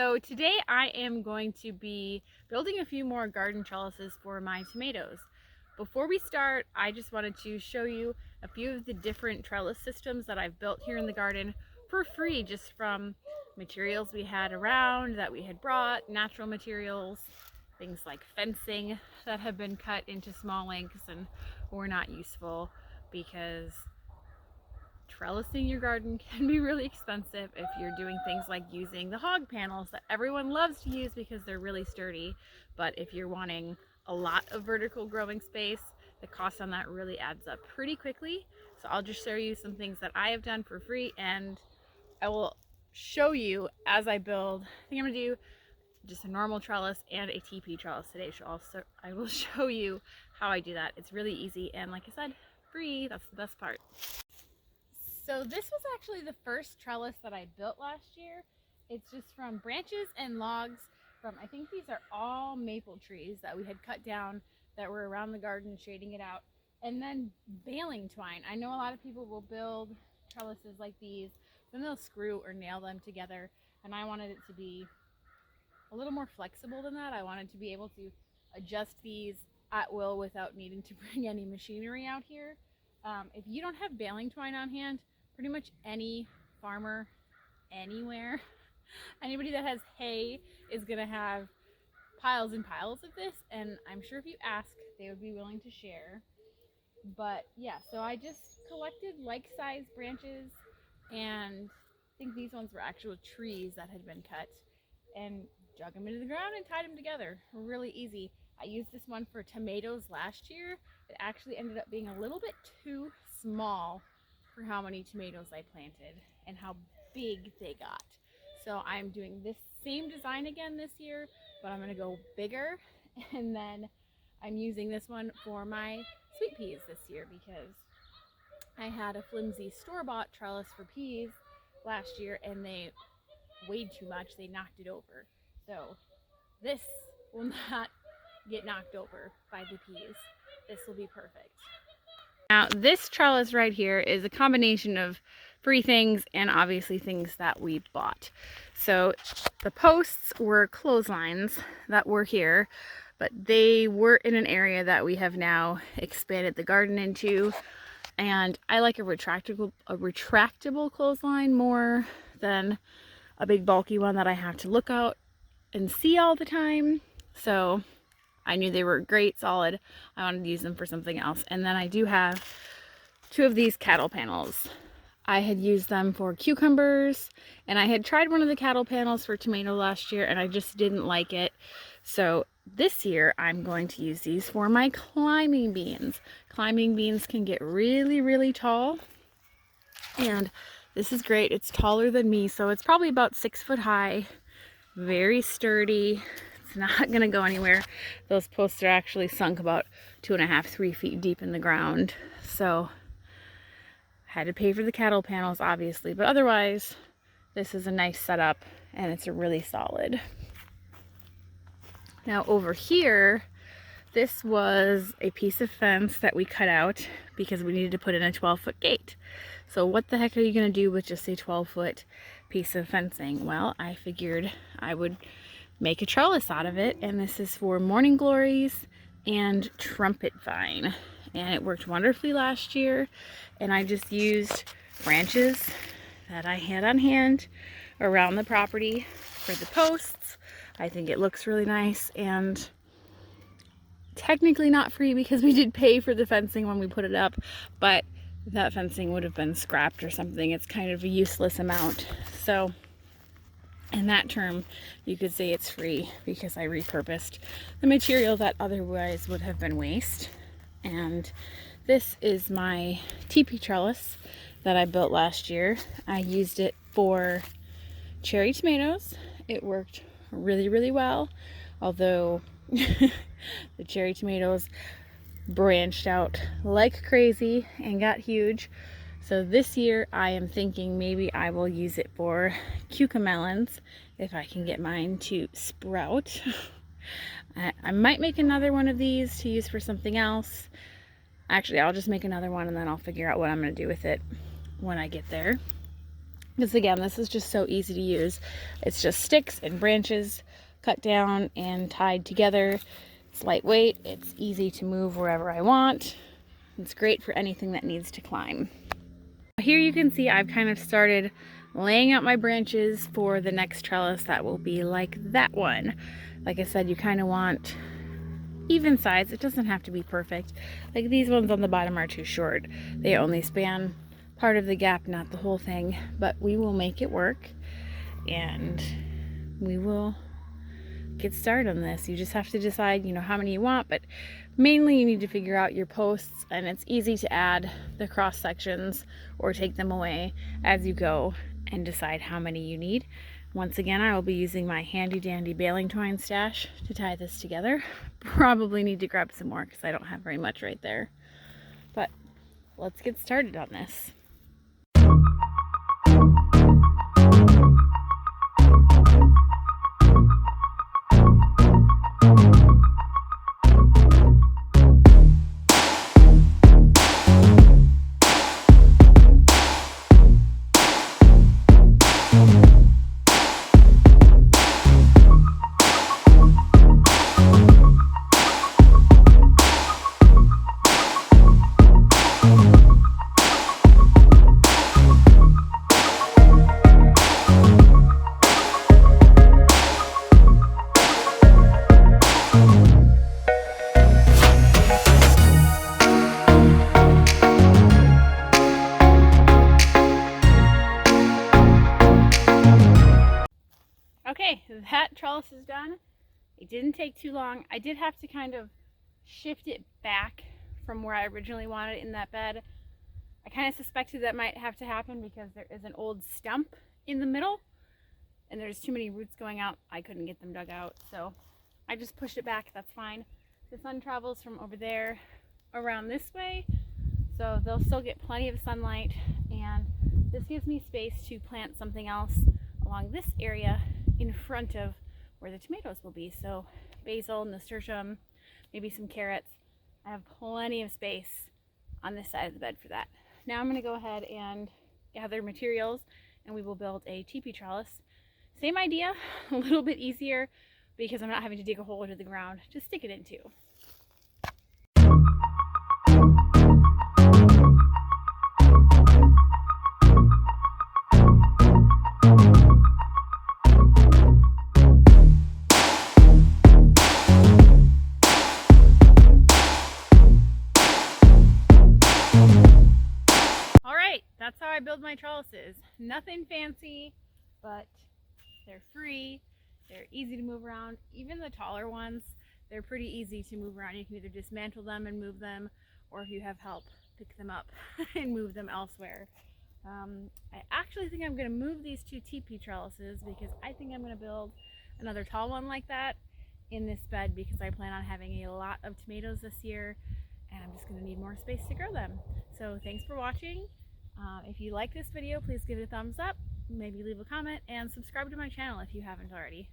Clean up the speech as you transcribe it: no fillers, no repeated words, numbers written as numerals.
So today I am going to be building a few more garden trellises for my tomatoes. Before we start, I just wanted to show you a few of the different trellis systems that I've built here in the garden for free, just from materials we had around that we had brought, natural materials, things like fencing that have been cut into small lengths and were not useful because trellising your garden can be really expensive if you're doing things like using the hog panels that everyone loves to use because they're really sturdy. But if you're wanting a lot of vertical growing space, the cost on that really adds up pretty quickly. So I'll just show you some things that I have done for free, and I will show you as I build. I think I'm gonna do just a normal trellis and a teepee trellis today. So I will show you how I do that. It's really easy, and like I said, free. That's the best part. So this was actually the first trellis that I built last year. It's just from branches and logs from, I think these are all maple trees that we had cut down that were around the garden shading it out. And then baling twine. I know a lot of people will build trellises like these, then they'll screw or nail them together. And I wanted it to be a little more flexible than that. I wanted to be able to adjust these at will without needing to bring any machinery out here. If you don't have baling twine on hand, pretty much any farmer anywhere, anybody that has hay is gonna have piles and piles of this, and I'm sure if you ask, they would be willing to share. But yeah, so I just collected like-sized branches, and I think these ones were actual trees that had been cut, and dug them into the ground and tied them together. Really easy. I used this one for tomatoes last year. It actually ended up being a little bit too small for how many tomatoes I planted and how big they got. So I'm doing this same design again this year, but I'm going to go bigger, and then I'm using this one for my sweet peas this year because I had a flimsy store-bought trellis for peas last year and they weighed too much. They knocked it over. So this will not get knocked over by the peas. This will be perfect. Now this trellis right here is a combination of free things and obviously things that we bought. So the posts were clotheslines that were here, but they were in an area that we have now expanded the garden into, and I like a retractable clothesline more than a big bulky one that I have to look out and see all the time. So I knew they were great, solid. I wanted to use them for something else. And then I do have two of these cattle panels. I had used them for cucumbers, and I had tried one of the cattle panels for tomato last year, and I just didn't like it. So this year I'm going to use these for my climbing beans. Climbing beans can get really, really tall, and this is great. It's taller than me, so it's probably about 6 foot high, very sturdy. It's not gonna go anywhere. Those posts are actually sunk about 2.5, 3 feet deep in the ground. So I had to pay for the cattle panels, obviously, but otherwise this is a nice setup and it's really solid. Now over here, this was a piece of fence that we cut out because we needed to put in a 12-foot gate. So what the heck are you gonna do with just a 12-foot piece of fencing? Well, I figured I would make a trellis out of it, and this is for morning glories and trumpet vine, and it worked wonderfully last year. And I just used branches that I had on hand around the property for the posts. I think it looks really nice, and technically not free because we did pay for the fencing when we put it up, but that fencing would have been scrapped or something. It's kind of a useless amount. So in that term, you could say it's free because I repurposed the material that otherwise would have been waste. And this is my teepee trellis that I built last year. I used it for cherry tomatoes. It worked really, really well, although the cherry tomatoes branched out like crazy and got huge. So this year I am thinking maybe I will use it for cucamelons if I can get mine to sprout. I might make another one of these to use for something else. Actually, I'll just make another one and then I'll figure out what I'm going to do with it when I get there. Because again, this is just so easy to use. It's just sticks and branches cut down and tied together. It's lightweight, it's easy to move wherever I want. It's great for anything that needs to climb. Here you can see I've kind of started laying out my branches for the next trellis that will be like that one. Like I said, you kind of want even size. It doesn't have to be perfect. Like these ones on the bottom are too short. They only span part of the gap, not the whole thing, but we will make it work and we will get started on this. You just have to decide, you know, how many you want, but mainly you need to figure out your posts, and it's easy to add the cross sections or take them away as you go and decide how many you need. Once again, I will be using my handy dandy baling twine stash to tie this together. Probably need to grab some more because I don't have very much right there. But let's get started on this. Okay, that trellis is done. It didn't take too long. I did have to kind of shift it back from where I originally wanted it in that bed. I kind of suspected that might have to happen because there is an old stump in the middle and there's too many roots going out. I couldn't get them dug out, so I just pushed it back. That's fine. The sun travels from over there around this way, so they'll still get plenty of sunlight, and this gives me space to plant something else along this area in front of where the tomatoes will be. So basil, nasturtium, maybe some carrots. I have plenty of space on this side of the bed for that. Now I'm going to go ahead and gather materials and we will build a teepee trellis. Same idea, a little bit easier because I'm not having to dig a hole into the ground to stick it into. That's how I build my trellises. Nothing fancy, but they're free, they're easy to move around. Even the taller ones, they're pretty easy to move around. You can either dismantle them and move them, or if you have help, pick them up and move them elsewhere. I actually think I'm going to move these two teepee trellises because I think I'm going to build another tall one like that in this bed because I plan on having a lot of tomatoes this year and I'm just going to need more space to grow them. So thanks for watching. If you like this video, please give it a thumbs up, maybe leave a comment, and subscribe to my channel if you haven't already.